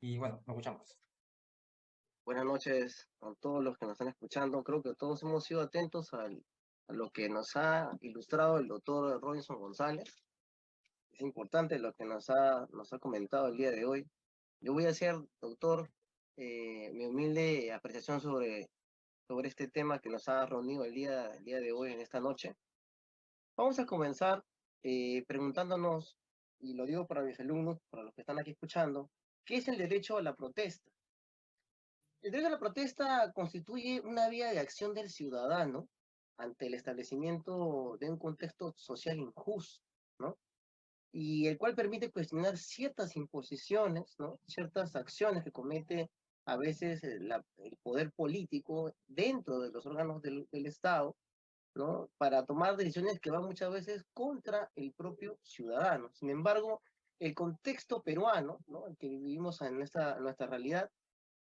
Y bueno, lo escuchamos. Buenas noches a todos los que nos están escuchando. Creo que todos hemos sido atentos a lo que nos ha ilustrado el doctor Robinson González. Es importante lo que nos ha comentado el día de hoy. Yo voy a hacer, doctor, mi humilde apreciación sobre este tema que nos ha reunido el día de hoy, en esta noche. Vamos a comenzar preguntándonos, y lo digo para mis alumnos, para los que están aquí escuchando, ¿qué es el derecho a la protesta? El derecho a la protesta constituye una vía de acción del ciudadano ante el establecimiento de un contexto social injusto, ¿no? Y el cual permite cuestionar ciertas imposiciones, ¿no? Ciertas acciones que comete a veces el poder político dentro de los órganos del Estado, ¿no? Para tomar decisiones que van muchas veces contra el propio ciudadano. Sin embargo, el contexto peruano, ¿no? El que vivimos en nuestra realidad,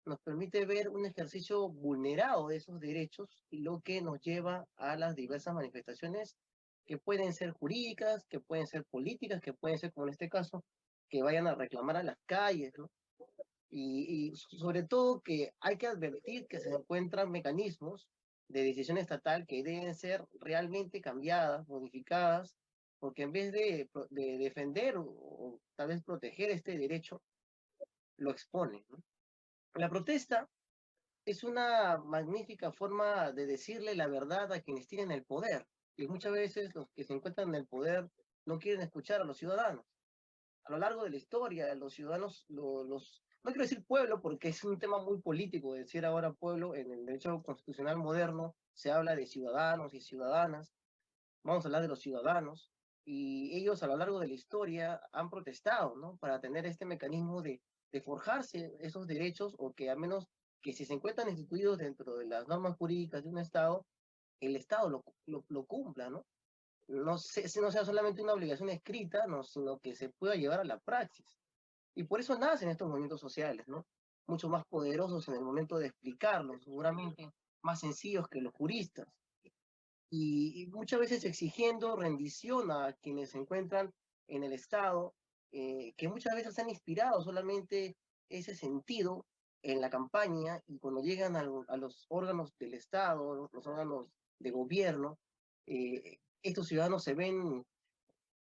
nos permite ver un ejercicio vulnerado de esos derechos y lo que nos lleva a las diversas manifestaciones que pueden ser jurídicas, que pueden ser políticas, que pueden ser, como en este caso, que vayan a reclamar a las calles, ¿no? Y sobre todo que hay que advertir que se encuentran mecanismos de decisión estatal que deben ser realmente cambiadas, modificadas, porque en vez de defender o tal vez proteger este derecho, lo expone, ¿no? La protesta es una magnífica forma de decirle la verdad a quienes tienen el poder. Y muchas veces los que se encuentran en el poder no quieren escuchar a los ciudadanos. A lo largo de la historia, los ciudadanos, no quiero decir pueblo porque es un tema muy político decir ahora pueblo. En el derecho constitucional moderno se habla de ciudadanos y ciudadanas. Vamos a hablar de los ciudadanos. Y ellos a lo largo de la historia han protestado, ¿no? Para tener este mecanismo de forjarse esos derechos, o que al menos que si se encuentran instituidos dentro de las normas jurídicas de un Estado, el Estado lo cumpla, ¿no? No, si no sea solamente una obligación escrita, no, sino que se pueda llevar a la praxis. Y por eso nacen estos movimientos sociales, ¿no? Mucho más poderosos en el momento de explicarlos, seguramente más sencillos que los juristas, y muchas veces exigiendo rendición a quienes se encuentran en el Estado, que muchas veces han inspirado solamente ese sentido en la campaña, y cuando llegan a los órganos del Estado, los órganos de gobierno, estos ciudadanos se ven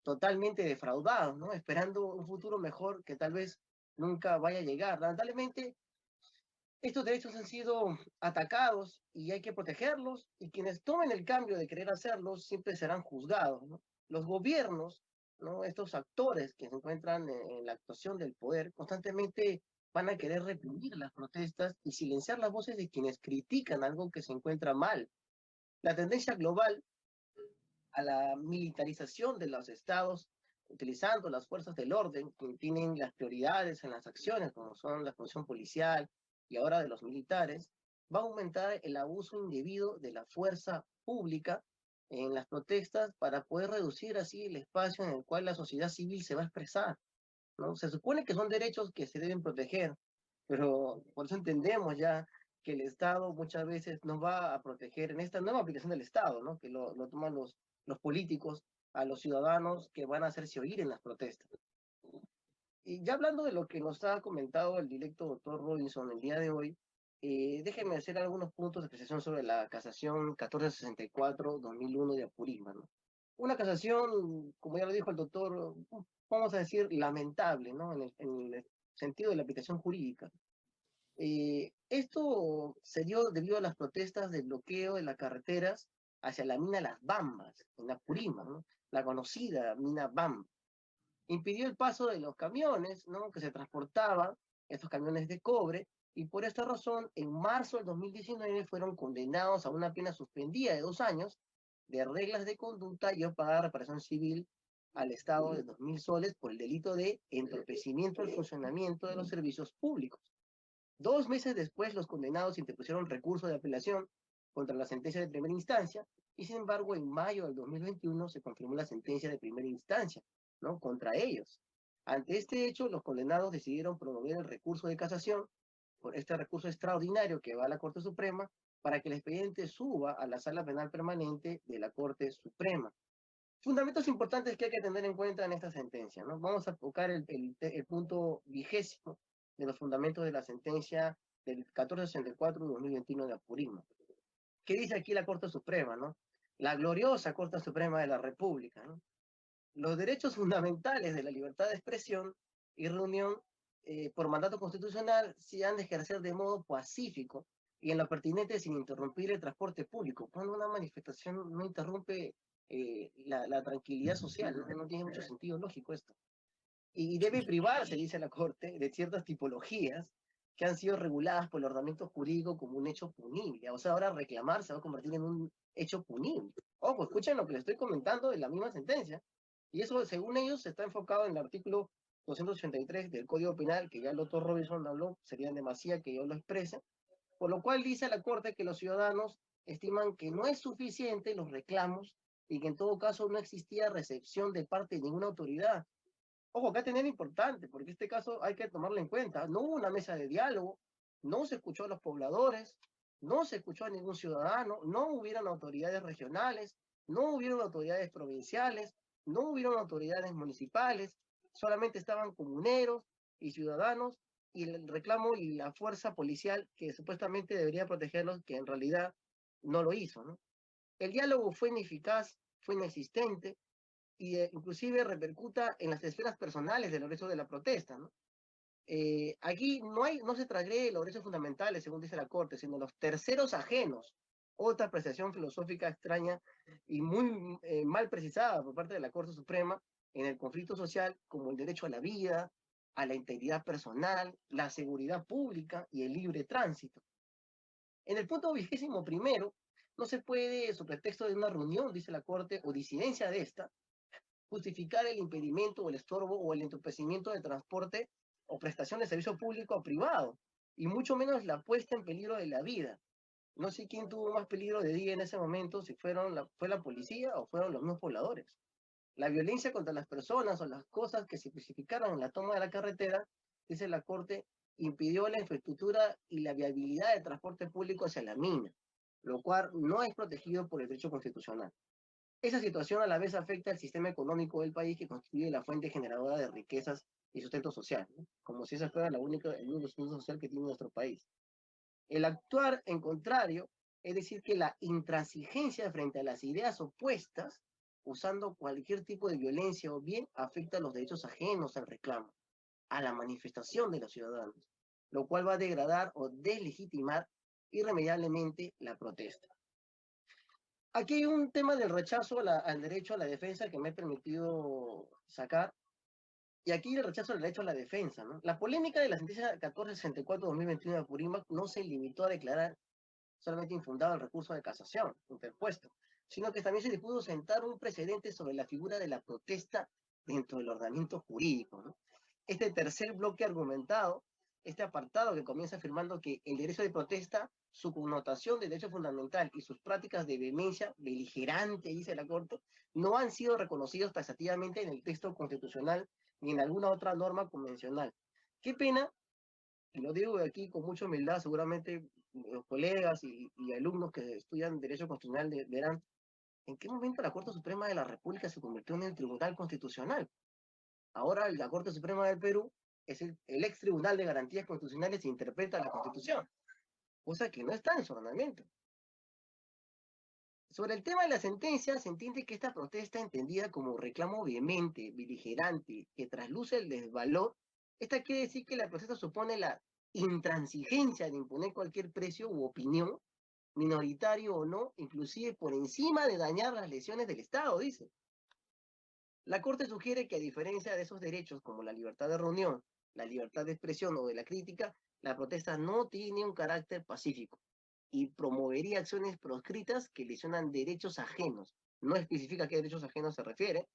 totalmente defraudados, ¿no? Esperando un futuro mejor que tal vez nunca vaya a llegar. Lamentablemente, estos derechos han sido atacados y hay que protegerlos, y quienes tomen el cambio de querer hacerlos siempre serán juzgados, ¿no? Los gobiernos, ¿no? Estos actores que se encuentran en la actuación del poder constantemente van a querer reprimir las protestas y silenciar las voces de quienes critican algo que se encuentra mal. La tendencia global a la militarización de los estados, utilizando las fuerzas del orden, que tienen las prioridades en las acciones, como son la función policial y ahora de los militares, va a aumentar el abuso indebido de la fuerza pública en las protestas para poder reducir así el espacio en el cual la sociedad civil se va a expresar, ¿no? Se supone que son derechos que se deben proteger, pero por eso entendemos ya que el Estado muchas veces nos va a proteger en esta nueva aplicación del Estado, ¿no? Que lo toman los políticos a los ciudadanos que van a hacerse oír en las protestas. Y ya hablando de lo que nos ha comentado el directo doctor Robinson el día de hoy, déjenme hacer algunos puntos de apreciación sobre la casación 1464-2001 de Apurímac, ¿no? Una casación, como ya lo dijo el doctor, vamos a decir, lamentable, ¿no? En el sentido de la aplicación jurídica. Esto se dio debido a las protestas de bloqueo de las carreteras hacia la mina Las Bambas, en Apurímac, ¿no? La conocida mina Bamba. Impidió el paso de los camiones, ¿no? Que se transportaban, estos camiones de cobre, y por esta razón, en marzo del 2019 fueron condenados a una pena suspendida de 2 años de reglas de conducta y a pagar reparación civil al Estado de 2.000 soles por el delito de entorpecimiento al funcionamiento de los servicios públicos. 2 meses después, los condenados interpusieron recurso de apelación contra la sentencia de primera instancia, y sin embargo, en mayo del 2021 se confirmó la sentencia de primera instancia, ¿no? Contra ellos. Ante este hecho, los condenados decidieron promover el recurso de casación, por este recurso extraordinario que va a la Corte Suprema, para que el expediente suba a la Sala Penal Permanente de la Corte Suprema. Fundamentos importantes que hay que tener en cuenta en esta sentencia, ¿no? Vamos a tocar el punto 20 de los fundamentos de la sentencia del 1464 de 2021 de Apurímac. ¿Qué dice aquí la Corte Suprema, no? La gloriosa Corte Suprema de la República, ¿no? Los derechos fundamentales de la libertad de expresión y reunión por mandato constitucional se han de ejercer de modo pacífico y en lo pertinente sin interrumpir el transporte público. Cuando una manifestación no interrumpe la tranquilidad social, ¿no? No tiene mucho sentido lógico esto. Y debe privarse, dice la Corte, de ciertas tipologías que han sido reguladas por el ordenamiento jurídico como un hecho punible. O sea, ahora reclamar se va a convertir en un hecho punible. Ojo, escuchen lo que les estoy comentando de la misma sentencia. Y eso, según ellos, está enfocado en el artículo 283 del Código Penal, que ya el doctor Robinson habló, sería en demasía que yo lo exprese, por lo cual dice la Corte que los ciudadanos estiman que no es suficiente los reclamos y que en todo caso no existía recepción de parte de ninguna autoridad. Ojo, acá tener importante, porque este caso hay que tomarlo en cuenta. No hubo una mesa de diálogo, no se escuchó a los pobladores, no se escuchó a ningún ciudadano, no hubieron autoridades regionales, no hubieron autoridades provinciales, no hubieron autoridades municipales, solamente estaban comuneros y ciudadanos y el reclamo y la fuerza policial que supuestamente debería protegerlos, que en realidad no lo hizo, ¿no? El diálogo fue ineficaz, fue inexistente, y inclusive repercuta en las esferas personales del derecho de la protesta, ¿no? Aquí no se transgrede los derechos fundamentales, según dice la Corte, sino los terceros ajenos, otra apreciación filosófica extraña y muy mal precisada por parte de la Corte Suprema en el conflicto social, como el derecho a la vida, a la integridad personal, la seguridad pública y el libre tránsito. En el punto 21º, no se puede, sobre pretexto de una reunión, dice la Corte, o disidencia de esta, justificar el impedimento o el estorbo o el entorpecimiento de transporte o prestación de servicio público o privado, y mucho menos la puesta en peligro de la vida. No sé quién tuvo más peligro de vida en ese momento, si fue la policía o fueron los mismos pobladores. La violencia contra las personas o las cosas que se especificaron en la toma de la carretera, dice la Corte, impidió la infraestructura y la viabilidad de transporte público hacia la mina, lo cual no es protegido por el derecho constitucional. Esa situación a la vez afecta al sistema económico del país que constituye la fuente generadora de riquezas y sustento social, ¿no? Como si esa fuera el único sustento social que tiene nuestro país. El actuar en contrario, es decir, que la intransigencia frente a las ideas opuestas, usando cualquier tipo de violencia o bien, afecta a los derechos ajenos al reclamo, a la manifestación de los ciudadanos, lo cual va a degradar o deslegitimar irremediablemente la protesta. Aquí hay un tema del rechazo al derecho a la defensa que me he permitido sacar, y aquí el rechazo al derecho a la defensa, ¿no? La polémica de la sentencia 1464-2021 de Apurímac no se limitó a declarar solamente infundado el recurso de casación interpuesto, sino que también se dispuso sentar un precedente sobre la figura de la protesta dentro del ordenamiento jurídico, ¿no? Este tercer bloque argumentado, este apartado que comienza afirmando que el derecho de protesta, su connotación de derecho fundamental y sus prácticas de vehemencia beligerante, dice la Corte, no han sido reconocidos taxativamente en el texto constitucional ni en alguna otra norma convencional. Qué pena, y lo digo aquí con mucha humildad, seguramente los colegas y alumnos que estudian Derecho Constitucional verán en qué momento la Corte Suprema de la República se convirtió en el Tribunal Constitucional. Ahora la Corte Suprema del Perú es el ex Tribunal de Garantías Constitucionales e interpreta la Constitución, cosa que no está en su ordenamiento. Sobre el tema de la sentencia, se entiende que esta protesta entendida como reclamo vehemente, beligerante, que trasluce el desvalor, esta quiere decir que la protesta supone la intransigencia de imponer cualquier precio u opinión, minoritario o no, inclusive por encima de dañar las lesiones del Estado, dice. La Corte sugiere que a diferencia de esos derechos como la libertad de reunión, la libertad de expresión o de la crítica, la protesta no tiene un carácter pacífico y promovería acciones proscritas que lesionan derechos ajenos. No especifica a qué derechos ajenos se refiere.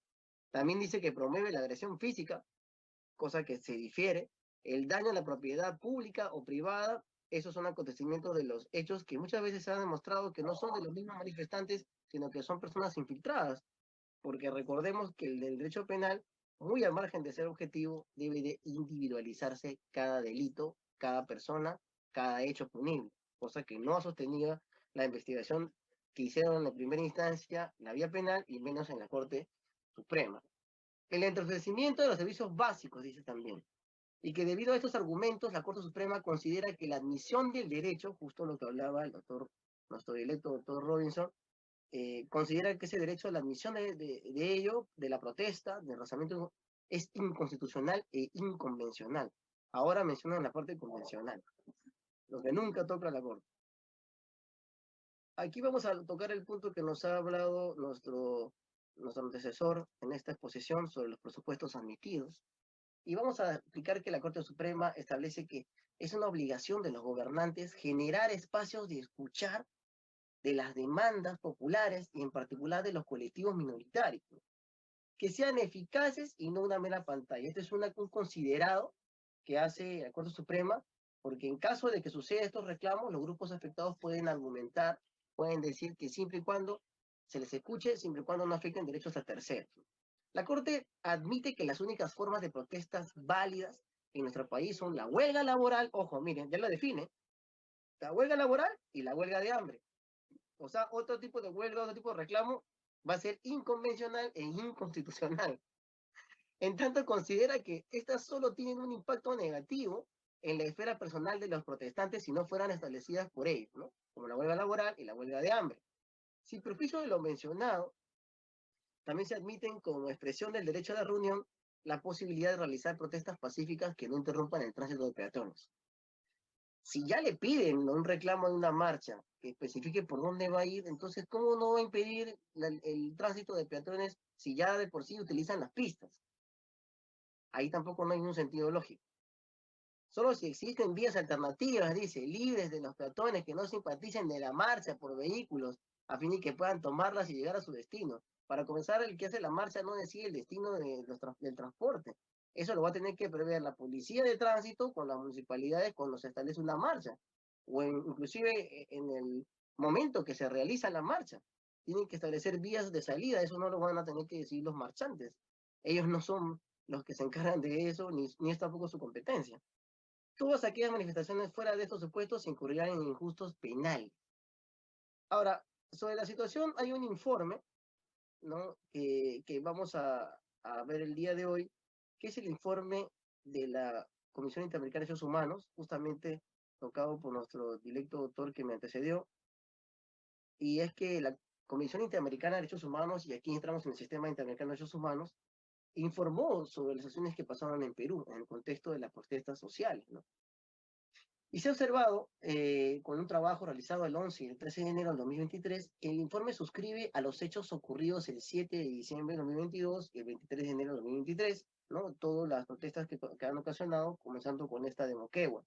También dice que promueve la agresión física, cosa que se difiere, el daño a la propiedad pública o privada. Esos son acontecimientos de los hechos que muchas veces se ha demostrado que no son de los mismos manifestantes, sino que son personas infiltradas, porque recordemos que el del derecho penal, muy al margen de ser objetivo, debe de individualizarse cada delito, cada persona, cada hecho punible, cosa que no ha sostenido la investigación que hicieron en la primera instancia, la vía penal, y menos en la Corte Suprema. El entorpecimiento de los servicios básicos, dice también. y que debido a estos argumentos la Corte Suprema considera que la admisión del derecho, justo lo que hablaba el doctor, nuestro electo doctor Robinson, considera que ese derecho a la admisión de ello, de la protesta, del razonamiento, es inconstitucional e inconvencional. Ahora mencionan la parte convencional, lo que nunca toca la Corte. Aquí vamos a tocar el punto que nos ha hablado nuestro antecesor en esta exposición sobre los presupuestos admitidos. Y vamos a explicar que la Corte Suprema establece que es una obligación de los gobernantes generar espacios de escuchar de las demandas populares y en particular de los colectivos minoritarios, ¿no? Que sean eficaces y no una mera pantalla. Este es un considerado que hace la Corte Suprema, porque en caso de que suceda estos reclamos, los grupos afectados pueden argumentar, pueden decir que siempre y cuando se les escuche, siempre y cuando no afecten derechos a terceros. La Corte admite que las únicas formas de protestas válidas en nuestro país son la huelga laboral, ojo, miren, ya lo define, la huelga laboral y la huelga de hambre. O sea, otro tipo de huelga, otro tipo de reclamo va a ser inconvencional e inconstitucional. En tanto considera que estas solo tienen un impacto negativo en la esfera personal de los protestantes si no fueran establecidas por ellos, ¿no? Como la huelga laboral y la huelga de hambre. Sin perjuicio de lo mencionado, también se admiten como expresión del derecho a la reunión la posibilidad de realizar protestas pacíficas que no interrumpan el tránsito de peatones. Si ya le piden un reclamo de una marcha que especifique por dónde va a ir, entonces, ¿cómo no va a impedir el tránsito de peatones si ya de por sí utilizan las pistas? Ahí tampoco no hay un sentido lógico. Solo si existen vías alternativas, dice, libres de los peatones que no simpaticen de la marcha por vehículos, a fin de que puedan tomarlas y llegar a su destino. Para comenzar, el que hace la marcha no decide el destino del transporte. Eso lo va a tener que prever la policía de tránsito con las municipalidades cuando se establece una marcha, o inclusive en el momento que se realiza la marcha. Tienen que establecer vías de salida, eso no lo van a tener que decir los marchantes. Ellos no son los que se encargan de eso, ni es tampoco su competencia. Todas aquellas manifestaciones fuera de estos supuestos incurrirán en injustos penales. Ahora, sobre la situación hay un informe, ¿no? Que vamos a ver el día de hoy, que es el informe de la Comisión Interamericana de Derechos Humanos, justamente tocado por nuestro directo doctor que me antecedió, y es que la Comisión Interamericana de Derechos Humanos, y aquí entramos en el Sistema Interamericano de Derechos Humanos, informó sobre las acciones que pasaron en Perú en el contexto de las protestas sociales, ¿no? Y se ha observado, con un trabajo realizado el 11 y el 13 de enero del 2023, que el informe suscribe a los hechos ocurridos el 7 de diciembre de 2022 y el 23 de enero de 2023, ¿no? Todas las protestas que han ocasionado, comenzando con esta de Moquegua.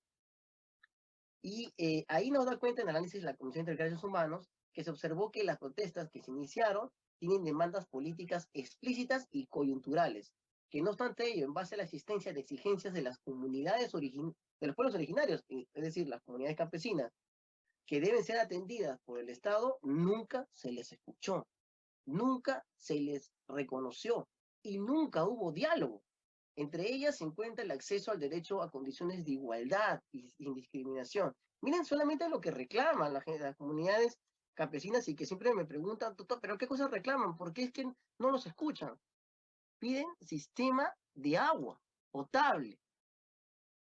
Y ahí nos da cuenta en el análisis de la Comisión de Derechos Humanos que se observó que las protestas que se iniciaron tienen demandas políticas explícitas y coyunturales, que no obstante ello, en base a la existencia de exigencias de las comunidades de los pueblos originarios, es decir, las comunidades campesinas, que deben ser atendidas por el Estado, nunca se les escuchó, nunca se les reconoció y nunca hubo diálogo. Entre ellas se encuentra el acceso al derecho a condiciones de igualdad y sin discriminación. Miren solamente lo que reclaman las comunidades campesinas y que siempre me preguntan, doctor, ¿pero qué cosas reclaman? ¿Por qué es que no los escuchan? Piden sistema de agua potable,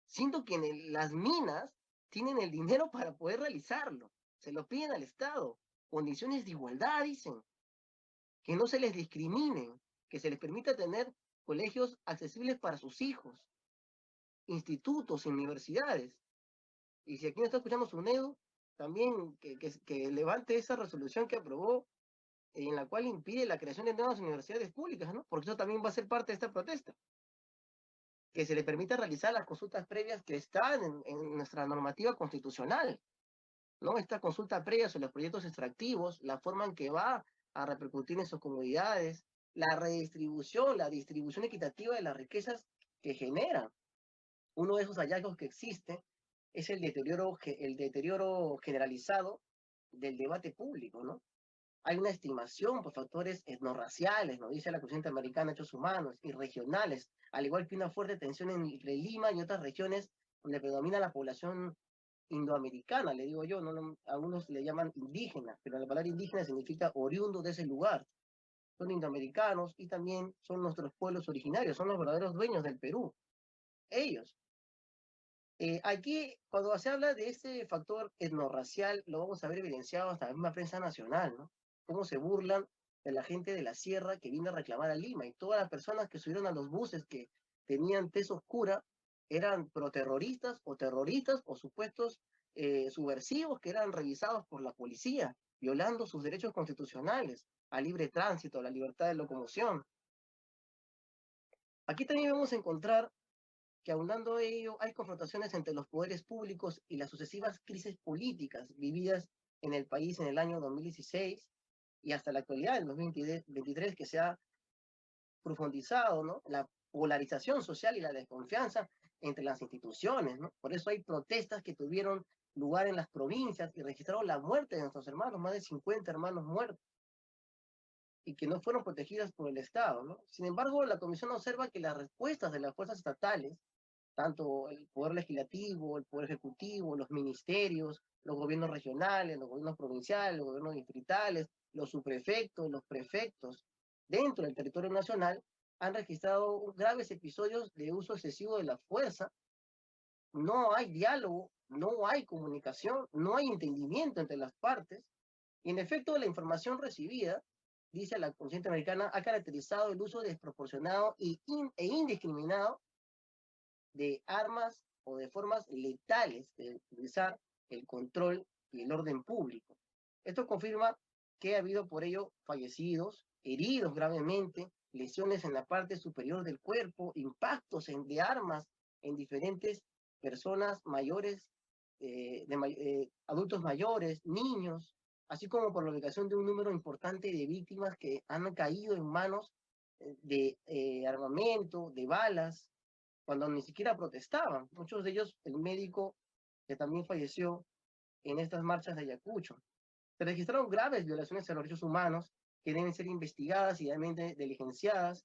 siendo que las minas tienen el dinero para poder realizarlo. Se lo piden al Estado. Condiciones de igualdad, dicen. Que no se les discriminen, que se les permita tener colegios accesibles para sus hijos, institutos, universidades. Y si aquí no está escuchando SUNEDU, también que levante esa resolución que aprobó en la cual impide la creación de nuevas universidades públicas, ¿no? Porque eso también va a ser parte de esta protesta. Que se le permita realizar las consultas previas que están en nuestra normativa constitucional, ¿no? Esta consulta previa sobre los proyectos extractivos, la forma en que va a repercutir en sus comunidades, la redistribución, la distribución equitativa de las riquezas que generan. Uno de esos hallazgos que existe es el deterioro generalizado del debate público, ¿no? Hay una estimación por factores etnorraciales, nos dice la Comisión Interamericana de Derechos Humanos, y regionales, al igual que una fuerte tensión entre Lima y otras regiones donde predomina la población indoamericana, le digo yo, algunos le llaman indígenas, pero la palabra indígena significa oriundo de ese lugar. Son indoamericanos y también son nuestros pueblos originarios, son los verdaderos dueños del Perú. Ellos Aquí, cuando se habla de este factor etnorracial, lo vamos a ver evidenciado hasta la misma prensa nacional, ¿no? Cómo se burlan de la gente de la sierra que viene a reclamar a Lima y todas las personas que subieron a los buses que tenían tez oscura eran proterroristas o supuestos subversivos que eran revisados por la policía, violando sus derechos constitucionales a libre tránsito, a la libertad de locomoción. Aquí también vamos a encontrar que aunando a ello hay confrontaciones entre los poderes públicos y las sucesivas crisis políticas vividas en el país en el año 2016 y hasta la actualidad, en 2023, que se ha profundizado, ¿no? La polarización social y la desconfianza entre las instituciones, ¿no? Por eso hay protestas que tuvieron lugar en las provincias y registraron la muerte de nuestros hermanos, más de 50 hermanos muertos, y que no fueron protegidas por el Estado, ¿no? Sin embargo, la comisión observa que las respuestas de las fuerzas estatales, tanto el poder legislativo, el poder ejecutivo, los ministerios, los gobiernos regionales, los gobiernos provinciales, los gobiernos distritales, los subprefectos, los prefectos, dentro del territorio nacional, han registrado graves episodios de uso excesivo de la fuerza. No hay diálogo, no hay comunicación, no hay entendimiento entre las partes, y en efecto la información recibida, dice la Constitución Americana, ha caracterizado el uso desproporcionado e indiscriminado de armas o de formas letales de utilizar el control y el orden público. Esto confirma que ha habido por ello fallecidos, heridos gravemente, lesiones en la parte superior del cuerpo, impactos de armas en diferentes personas mayores, adultos mayores, niños, así como por la ubicación de un número importante de víctimas que han caído en manos de armamento, de balas, cuando ni siquiera protestaban. Muchos de ellos, el médico que también falleció en estas marchas de Ayacucho. Se registraron graves violaciones a los derechos humanos que deben ser investigadas y realmente diligenciadas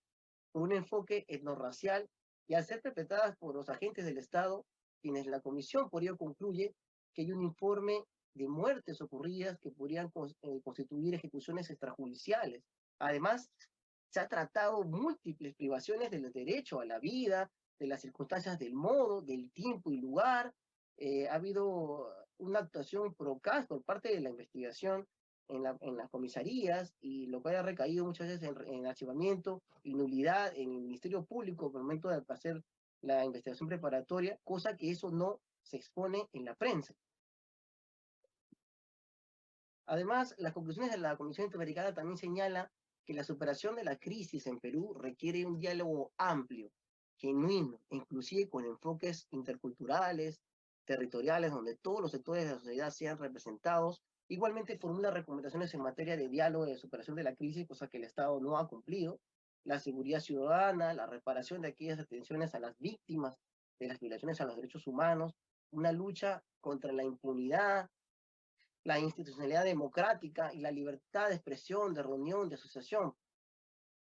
por un enfoque etnorracial y al ser perpetradas por los agentes del Estado, quienes la comisión por ello concluye que hay un informe de muertes ocurridas que podrían constituir ejecuciones extrajudiciales. Además, se ha tratado múltiples privaciones del derecho a la vida, de las circunstancias del modo, del tiempo y lugar. Ha habido una actuación procaz por parte de la investigación en las comisarías, y lo cual ha recaído muchas veces en archivamiento y nulidad en el Ministerio Público por el momento de hacer la investigación preparatoria, cosa que eso no se expone en la prensa. Además, las conclusiones de la Comisión Interamericana también señala que la superación de la crisis en Perú requiere un diálogo amplio, genuino, inclusive con enfoques interculturales, territoriales, donde todos los sectores de la sociedad sean representados. Igualmente formula recomendaciones en materia de diálogo y de superación de la crisis, cosa que el Estado no ha cumplido, la seguridad ciudadana, la reparación de aquellas atenciones a las víctimas de las violaciones a los derechos humanos, una lucha contra la impunidad, la institucionalidad democrática y la libertad de expresión, de reunión, de asociación.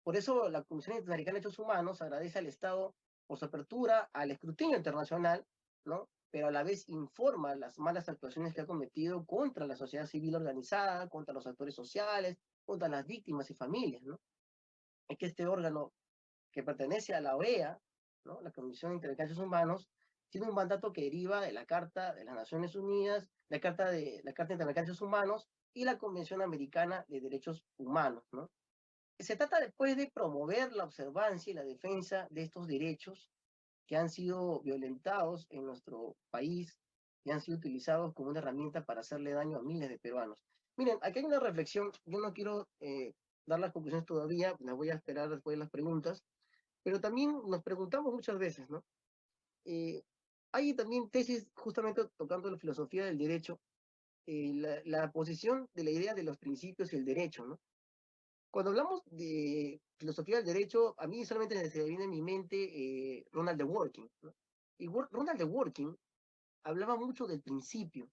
Por eso la Comisión Interamericana de Derechos Humanos agradece al Estado por su apertura al escrutinio internacional, ¿no? Pero a la vez informa las malas actuaciones que ha cometido contra la sociedad civil organizada, contra los actores sociales, contra las víctimas y familias, ¿no? Es que este órgano que pertenece a la OEA, ¿no? La Comisión Interamericana de Derechos Humanos, tiene un mandato que deriva de la Carta de las Naciones Unidas, la Carta Interamericana de Derechos Humanos y la Convención Americana de Derechos Humanos, ¿no? Se trata después de promover la observancia y la defensa de estos derechos que han sido violentados en nuestro país y han sido utilizados como una herramienta para hacerle daño a miles de peruanos. Miren, aquí hay una reflexión, yo no quiero dar las conclusiones todavía, las voy a esperar después de las preguntas, pero también nos preguntamos muchas veces, ¿no? Eh, Hay también tesis justamente tocando la filosofía del derecho, la posición de la idea de los principios y el derecho, ¿no? Cuando hablamos de filosofía del derecho, a mí solamente se me viene en mi mente Ronald Dworkin, ¿no? Y Ronald Dworkin hablaba mucho del principio,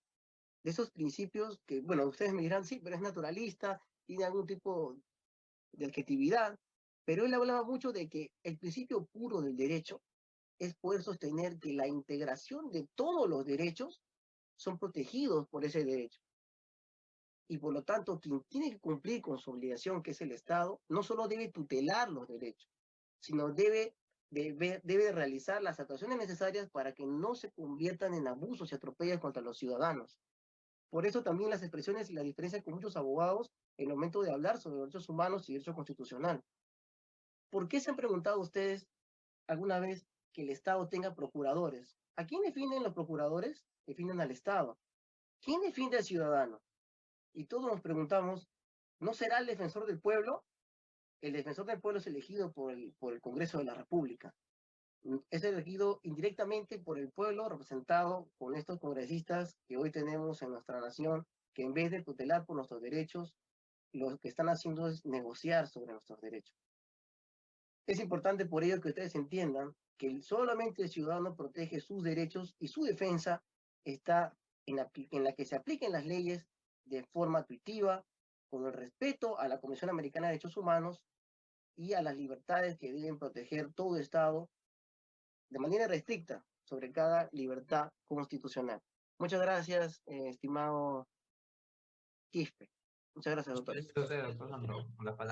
de esos principios que, bueno, ustedes me dirán, sí, pero es naturalista, tiene algún tipo de objetividad, pero él hablaba mucho de que el principio puro del derecho es poder sostener que la integración de todos los derechos son protegidos por ese derecho. Y por lo tanto, quien tiene que cumplir con su obligación, que es el Estado, no solo debe tutelar los derechos, sino debe debe realizar las actuaciones necesarias para que no se conviertan en abusos y atropellos contra los ciudadanos. Por eso también las expresiones y la diferencia con muchos abogados en el momento de hablar sobre derechos humanos y derecho constitucional. ¿Por qué se han preguntado ustedes alguna vez que el Estado tenga procuradores? ¿A quién defienden los procuradores? Defienden al Estado. ¿Quién defiende al ciudadano? Y todos nos preguntamos, ¿no será el defensor del pueblo? El defensor del pueblo es elegido por el Congreso de la República. Es elegido indirectamente por el pueblo, representado con estos congresistas que hoy tenemos en nuestra nación, que en vez de tutelar por nuestros derechos, lo que están haciendo es negociar sobre nuestros derechos. Es importante por ello que ustedes entiendan que solamente el ciudadano protege sus derechos y su defensa está en la que se apliquen las leyes de forma intuitiva, con el respeto a la Comisión Americana de Derechos Humanos y a las libertades que deben proteger todo Estado de manera restricta sobre cada libertad constitucional. Muchas gracias, estimado Quispe. Muchas gracias, doctor. Muchas gracias, doctor Sandro, por la palabra.